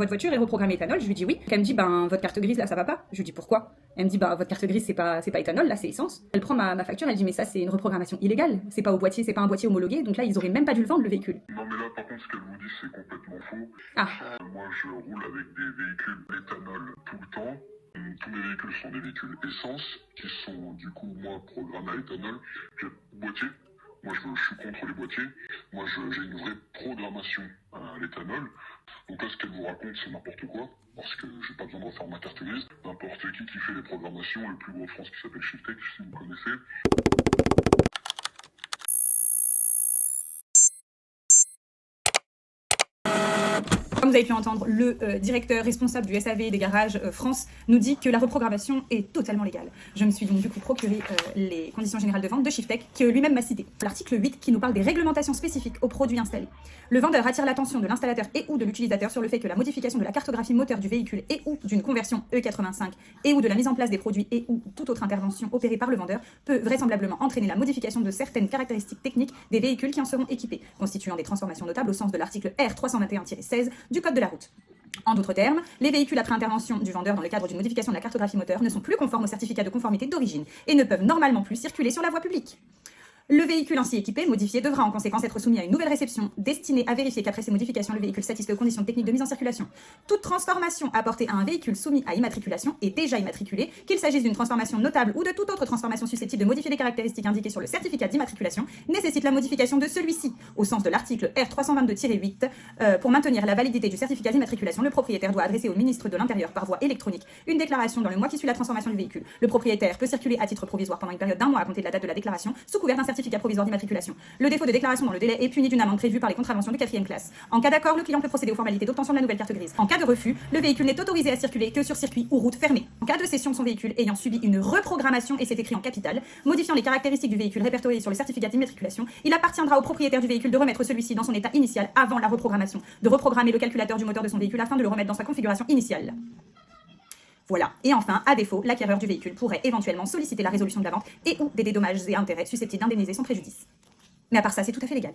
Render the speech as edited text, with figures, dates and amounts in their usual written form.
Votre voiture est reprogrammée éthanol? Je lui dis oui. Elle me dit, ben, votre carte grise, là, ça va pas. Je lui dis pourquoi? Elle me dit, bah, votre carte grise, c'est pas éthanol, là, c'est essence. Elle prend ma facture, elle dit, mais ça, c'est une reprogrammation illégale. C'est pas au boîtier, c'est pas un boîtier homologué, donc là, ils auraient même pas dû le vendre, le véhicule. Non mais là par contre ce qu'elle vous dit c'est complètement faux. Ah, Moi je roule avec des véhicules éthanol tout le temps. Tous mes véhicules sont des véhicules essence qui sont du coup moi programmés à éthanol. J'ai boîtier. Moi je suis contre les boîtiers. Moi j'ai une vraie programmation à l'éthanol. Donc là ce qu'elle vous raconte c'est n'importe quoi. Parce que j'ai pas besoin de refaire ma carte grise. N'importe qui fait les programmations, le plus gros de France qui s'appelle Shiftech si vous connaissez. comme vous avez pu entendre, le directeur responsable du SAV des garages France nous dit que la reprogrammation est totalement légale. Je me suis donc du coup procuré les conditions générales de vente de Shiftech, que lui-même m'a cité. L'article 8 qui nous parle des réglementations spécifiques aux produits installés. Le vendeur attire l'attention de l'installateur et ou de l'utilisateur sur le fait que la modification de la cartographie moteur du véhicule et ou d'une conversion E85 et ou de la mise en place des produits et ou toute autre intervention opérée par le vendeur peut vraisemblablement entraîner la modification de certaines caractéristiques techniques des véhicules qui en seront équipés, constituant des transformations notables au sens de l'article R321-16 du Code de la route. En d'autres termes, les véhicules après intervention du vendeur dans le cadre d'une modification de la cartographie moteur ne sont plus conformes au certificat de conformité d'origine et ne peuvent normalement plus circuler sur la voie publique. Le véhicule ainsi équipé, modifié, devra en conséquence être soumis à une nouvelle réception destinée à vérifier qu'après ces modifications, le véhicule satisfait aux conditions techniques de mise en circulation. Toute transformation apportée à un véhicule soumis à immatriculation est déjà immatriculé, qu'il s'agisse d'une transformation notable ou de toute autre transformation susceptible de modifier les caractéristiques indiquées sur le certificat d'immatriculation, nécessite la modification de celui-ci. Au sens de l'article R322-8, pour maintenir la validité du certificat d'immatriculation, le propriétaire doit adresser au ministre de l'Intérieur par voie électronique une déclaration dans le mois qui suit la transformation du véhicule. Le propriétaire peut circuler à titre provisoire pendant une période d'1 mois à compter de la date de la déclaration, sous couvert d'un certificat provisoire d'immatriculation. Le défaut de déclaration dans le délai est puni d'une amende prévue par les contraventions de 4e classe. En cas d'accord, le client peut procéder aux formalités d'obtention de la nouvelle carte grise. En cas de refus, le véhicule n'est autorisé à circuler que sur circuit ou route fermée. En cas de cession de son véhicule ayant subi une reprogrammation, et c'est écrit en capital, modifiant les caractéristiques du véhicule répertoriées sur le certificat d'immatriculation, il appartiendra au propriétaire du véhicule de remettre celui-ci dans son état initial avant la reprogrammation, de reprogrammer le calculateur du moteur de son véhicule afin de le remettre dans sa configuration initiale. Voilà. Et enfin, à défaut, l'acquéreur du véhicule pourrait éventuellement solliciter la résolution de la vente et ou des dédommages et intérêts susceptibles d'indemniser son préjudice. Mais à part ça, c'est tout à fait légal.